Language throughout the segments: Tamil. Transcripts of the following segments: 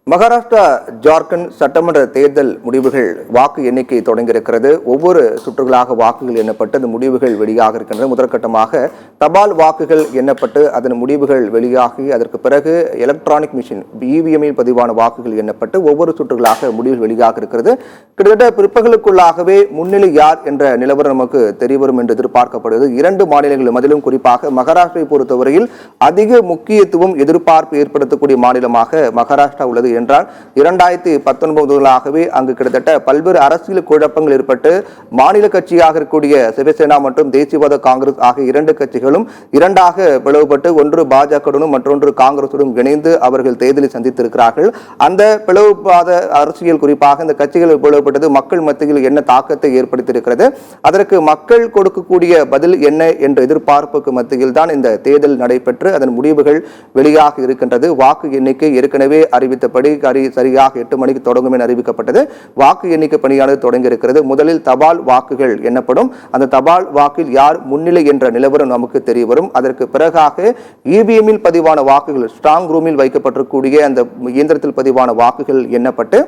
மகாராஷ்டிரா ஜார்க்கண்ட் சட்டமன்ற தேர்தல் முடிவுகள் வாக்கு எண்ணிக்கை தொடங்கியிருக்கிறது. ஒவ்வொரு சுற்றுகளாக வாக்குகள் எண்ணப்பட்டு அந்த முடிவுகள் வெளியாக இருக்கின்றன. முதற்கட்டமாக தபால் வாக்குகள் எண்ணப்பட்டு அதன் முடிவுகள் வெளியாகி அதற்கு பிறகு எலக்ட்ரானிக் மிஷின் இவிஎம்மில் பதிவான வாக்குகள் எண்ணப்பட்டு ஒவ்வொரு சுற்றுகளாக முடிவுகள் வெளியாக இருக்கிறது. கிட்டத்தட்ட பிற்பகலுக்குள்ளாகவே முன்னிலை யார் என்ற நிலவரம் நமக்கு தெரியவரும் என்று எதிர்பார்க்கப்படுகிறது. இரண்டு மாநிலங்களும் அதிலும் குறிப்பாக மகாராஷ்டிராவை பொறுத்தவரையில் அதிக முக்கியத்துவம் எதிர்பார்ப்பு ஏற்படுத்தக்கூடிய மாநிலமாக மகாராஷ்டிரா உள்ளது என்றால் 2019 அங்கு கிட்டத்தட்ட பல்வேறு அரசியல் குழப்பங்கள் ஏற்பட்டு மாநில கட்சியாக இருக்கக்கூடிய சிவசேனா மற்றும் தேசியவாத காங்கிரஸ் ஆகிய இரண்டு கட்சிகளும் இரண்டாக பிளவுபட்டு ஒன்று பாஜகவுடனும் மற்றொன்று காங்கிரசுடன் இணைந்து அவர்கள் தேர்தலில் சந்தித்திருக்கிறார்கள். அந்த பிளவுபாத அரசியல் குறிப்பாக இந்த கட்சிகள் பிளவுபட்டது மக்கள் மத்தியில் என்ன தாக்கத்தை ஏற்படுத்தியிருக்கிறது, அதற்கு மக்கள் கொடுக்கக்கூடிய பதில் என்ன என்ற எதிர்பார்ப்புக்கு மத்தியில் தான் இந்த தேர்தல் நடைபெற்று அதன் முடிவுகள் வெளியாக இருக்கின்றது. வாக்கு எண்ணிக்கை ஏற்கனவே அறிவித்தபடி சரியாக 8 மணிக்கு தொடங்கும் என அறிவிக்கப்பட்டது. வாக்கு எண்ணிக்கை பணியானது தொடங்கி இருக்கிறது. முதலில் தபால் வாக்குகள் எண்ணப்படும். அந்த தபால் வாக்கில் யார் முன்னிலை என்ற நிலவரம் நமக்கு தெரிய வரும். அதற்கு பிறகாக இவிஎம்மில் பதிவான வாக்குகள் ஸ்ட்ராங் ரூமில் வைக்கப்பட்டிருக்கூடிய அந்த இயந்திரத்தில் பதிவான வாக்குகள் எண்ணப்பட்டு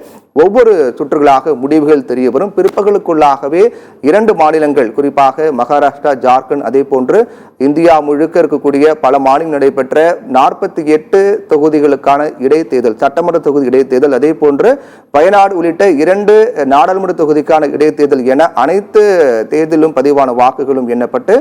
ஒவ்வொரு சுற்றுகளாக முடிவுகள் தெரிய வரும். பிற்பகலுக்குள்ளாகவே இரண்டு மாநிலங்கள் குறிப்பாக மகாராஷ்டிரா, ஜார்க்கண்ட் அதே போன்று இந்தியா முழுக்க இருக்கக்கூடிய பல மாநிலங்கள் நடைபெற்ற 48 தொகுதிகளுக்கான இடைத்தேர்தல், சட்டமன்ற தொகுதி இடைத்தேர்தல், அதே போன்று வயநாடு உள்ளிட்ட 2 நாடாளுமன்ற தொகுதிக்கான இடைத்தேர்தல் என அனைத்து தேர்தலும் பதிவான வாக்குகளும் எண்ணப்பட்டு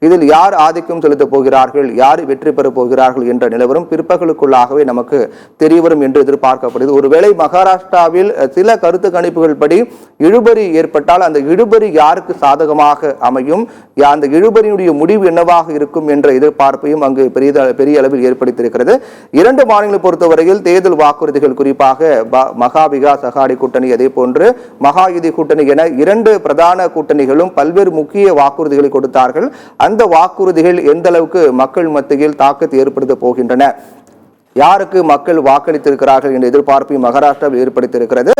இதில் யார் ஆதிக்கம் செலுத்தப் போகிறார்கள், யார் வெற்றி பெறப் போகிறார்கள் என்ற நிலவரம் பிற்பகலுக்குள்ளாகவே நமக்கு தெரியவரும் என்று எதிர்பார்க்கப்படுகிறது. ஒருவேளை மகாராஷ்டிராவில் சில கருத்து கணிப்புகள் படி இழுபறி ஏற்பட்டால் அந்த இழுபறி யாருக்கு சாதகமாக அமையும், அந்த இழுபறியுடைய முடிவு என்னவாக இருக்கும் என்ற எதிர்பார்ப்பையும் அங்கு பெரிய அளவில் ஏற்படுத்தியிருக்கிறது. இரண்டு மாநிலங்களை பொறுத்தவரையில் தேர்தல் வாக்குறுதிகள் குறிப்பாக மகா விகாஸ் அகாடி கூட்டணி அதே போன்று மகா யுதி கூட்டணி என இரண்டு பிரதான கூட்டணிகளும் பல்வேறு முக்கிய வாக்குறுதிகளை கொடுத்தார்கள். அந்த வாக்குறுதிகள் எந்த அளவுக்கு மக்கள் மத்தியில் தாக்கத்தை ஏற்படுத்த போகின்றன, யாருக்கு மக்கள் வாக்களித்திருக்கிறார்கள் என்ற எதிர்பார்ப்பையும் மகாராஷ்டிராவில் ஏற்படுத்தியிருக்கிறது.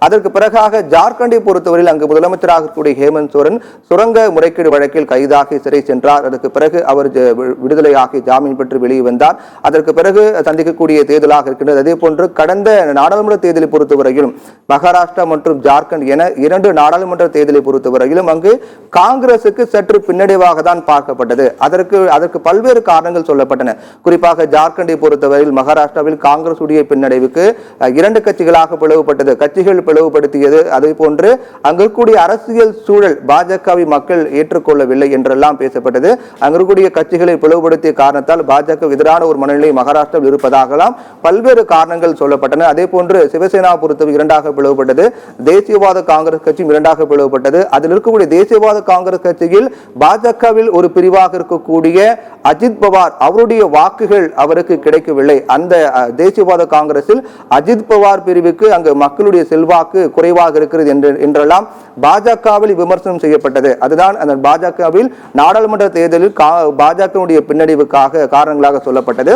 அதற்கு பிறகாக ஜார்க்கண்டை பொறுத்தவரையில் அங்கு முதலமைச்சராக இருக்கக்கூடிய ஹேமந்த் சோரன் சுரங்க முறைகேடு வழக்கில் கைதாகி சிறை சென்றார். அதற்கு பிறகு அவர் விடுதலையாகி ஜாமீன் பெற்று வெளியே வந்தார். அதற்கு பிறகு சந்திக்கக்கூடிய தேர்தலாக இருக்கின்றது. அதே போன்று கடந்த நாடாளுமன்ற தேர்தலை பொறுத்தவரையிலும் மகாராஷ்டிரா மற்றும் ஜார்க்கண்ட் என இரண்டு நாடாளுமன்ற தேர்தலை பொறுத்தவரையிலும் அங்கு காங்கிரசுக்கு சற்று பின்னடைவாக தான் பார்க்கப்பட்டது. அதற்கு பல்வேறு காரணங்கள் சொல்லப்பட்டன. குறிப்பாக ஜார்க்கண்டை பொறுத்தவரையில் மகாராஷ்டிராவில் காங்கிரஸ் உடைய பின்னடைவுக்கு இரண்டு கட்சிகளாக பிளவுபட்டது, கட்சிகள் பிளவுபடுத்தியது. அதே போன்று அங்கு இருக்கக்கூடிய அரசியல் சூழல் பாஜகவை மக்கள் ஏற்றுக்கொள்ளவில்லை என்றெல்லாம் பேசப்பட்டது. அங்கு இருக்கக்கூடிய கட்சிகளை பிளவுபடுத்திய காரணத்தால் பாஜக எதிரான ஒரு மனநிலை மகாராஷ்டிராவில் இருப்பதாகலாம் பல்வேறு காரணங்கள் சொல்லப்பட்டன. அதே போன்று சிவசேனா பொறுத்தவரை இரண்டாக பிளவுபட்டது, தேசியவாத காங்கிரஸ் கட்சியும் இரண்டாக பிளவுபட்டது. அதில் இருக்கக்கூடிய தேசியவாத காங்கிரஸ் கட்சியில் பாஜகவில் ஒரு பிரிவாக இருக்கக்கூடிய அஜித் பவார் அவருடைய வாக்குகள் அவருக்கு கிடைக்கவில்லை. அந்த தேசியவாத காங்கிரஸில் அஜித் பவார் பிரிவுக்கு அங்கு மக்களுடைய செல்வாக்கு குறைவாக இருக்கிறது என்றெல்லாம் பாஜகவில் விமர்சனம் செய்யப்பட்டது. அதுதான் அந்த பாஜகவில் நாடாளுமன்ற தேர்தலில் பாஜகவுடைய பின்னடைவுக்காக காரணங்களாக சொல்லப்பட்டது.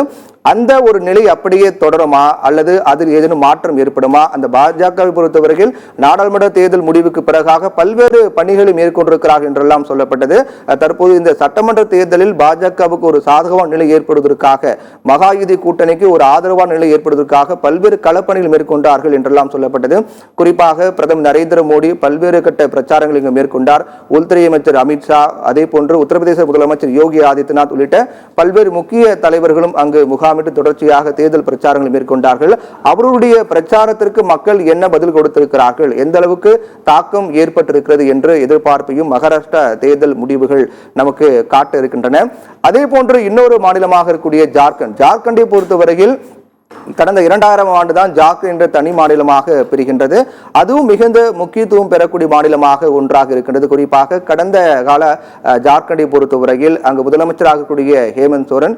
அந்த ஒரு நிலை அப்படியே தொடருமா அல்லது அதில் ஏதேனும் மாற்றம் ஏற்படுமா? அந்த பாஜகவை பொறுத்தவரையில் நாடாளுமன்ற தேர்தல் முடிவுக்கு பிறகாக பல்வேறு பணிகளை மேற்கொண்டிருக்கிறார்கள் என்றெல்லாம் சொல்லப்பட்டது. தற்போது இந்த சட்டமன்ற தேர்தலில் பாஜகவுக்கு ஒரு சாதகமான நிலை ஏற்படுவதற்காக மகா யுதி கூட்டணிக்கு ஒரு ஆதரவான நிலை ஏற்படுவதற்காக பல்வேறு களப்பணிகள் மேற்கொண்டார்கள் என்றெல்லாம் சொல்லப்பட்டது. குறிப்பாக பிரதமர் நரேந்திர மோடி பல்வேறு கட்ட பிரச்சாரங்களை இங்கு மேற்கொண்டார். உள்துறை அமைச்சர் அமித்ஷா அதே போன்று உத்தரப்பிரதேச முதலமைச்சர் யோகி ஆதித்யநாத் உள்ளிட்ட பல்வேறு முக்கிய தலைவர்களும் அங்கு முகாமிட்டு தொடர்ச்சியாக தேர்தல் பிரச்சாரங்களை மேற்கொண்டார்கள். அவருடைய பிரச்சாரத்திற்கு மக்கள் என்ன பதில் கொடுத்திருக்கிறார்கள், எந்த அளவுக்கு தாக்கம் ஏற்பட்டிருக்கிறது என்ற எதிர்பார்ப்பையும் மகாராஷ்டிரா தேர்தல் முடிவுகள் நமக்கு காட்ட இருக்கின்றன. அதே போன்று இன்னொரு மாநிலமாக இருக்கக்கூடிய ஜார்க்கண்டை பொறுத்தவரையில் கடந்த 2000 ஆண்டு தான் ஜார்க்கண்ட் என்ற தனி மாநிலமாக பிரிகின்றது. அதுவும் மிகுந்த முக்கியத்துவம் பெறக்கூடிய மாநிலமாக ஒன்றாக இருக்கின்றது. குறிப்பாக கடந்த கால ஜார்க்கண்டை பொறுத்தவரையில் அங்கு முதலமைச்சராக கூடிய ஹேமந்த் சோரன்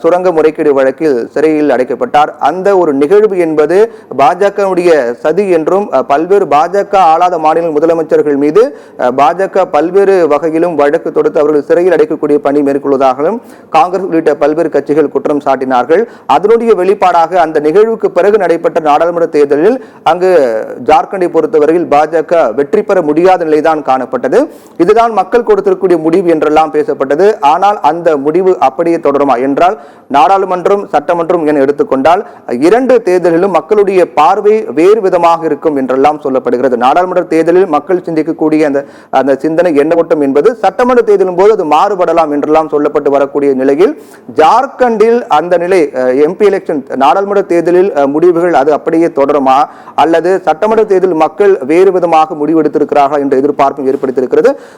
சுரங்க முறைகேடு வழக்கில் சிறையில் அடைக்கப்பட்டார். அந்த ஒரு நிகழ்வு என்பது பாஜகவுடைய சதி என்றும் பல்வேறு பாஜக ஆளாத மாநில முதலமைச்சர்கள் மீது பாஜக பல்வேறு வகையிலும் வழக்கு தொடுத்து அவர்கள் சிறையில் அடைக்கக்கூடிய பணி மேற்கொள்வதாகவும் காங்கிரஸ் உள்ளிட்ட பல்வேறு கட்சிகள் குற்றம் சாட்டினார்கள். அதனுடைய வெளிப்பாடாக அந்த நிகழ்வுக்கு பிறகு நடைபெற்ற நாடாளுமன்ற தேர்தலில் அங்கு ஜார்க்கண்டை பொறுத்தவரையில் பாஜக வெற்றி பெற முடியாத நிலைதான் காணப்பட்டது. இதுதான் மக்கள் கொடுத்திருக்கக்கூடிய முடிவு என்றெல்லாம் பேசப்பட்டது. ஆனால் அந்த முடிவு அப்படியே தொடருமா என்றால் நாடாளுமன்றம் சட்டமன்றம் என எடுத்துக்கொண்டால் இரண்டு தேர்தலிலும் மக்களுடைய பார்வை வேறு விதமாக இருக்கும் என்றெல்லாம் சொல்லப்படுகிறது. நாடாளுமன்ற தேர்தலில் மக்கள் சிந்திக்கக்கூடிய அந்த சிந்தனை என்ன ஓட்டம் என்பது சட்டமன்ற தேர்தலும் போது அது மாறுபடலாம் என்றெல்லாம் சொல்லப்பட்டு வரக்கூடிய நிலையில் ஜார்க்கண்டில் அந்த நிலை எம்பி எலெக்ஷன் நாடாளுமன்ற தேர்தலில் முடிவுகள் அது அப்படியே தொடருமா அல்லது சட்டமன்ற தேர்தல் மக்கள் வேறு விதமாக முடிவெடுத்திருக்கிறார்கள் என்ற எதிர்பார்ப்பும் ஏற்படுத்தியிருக்கிறது.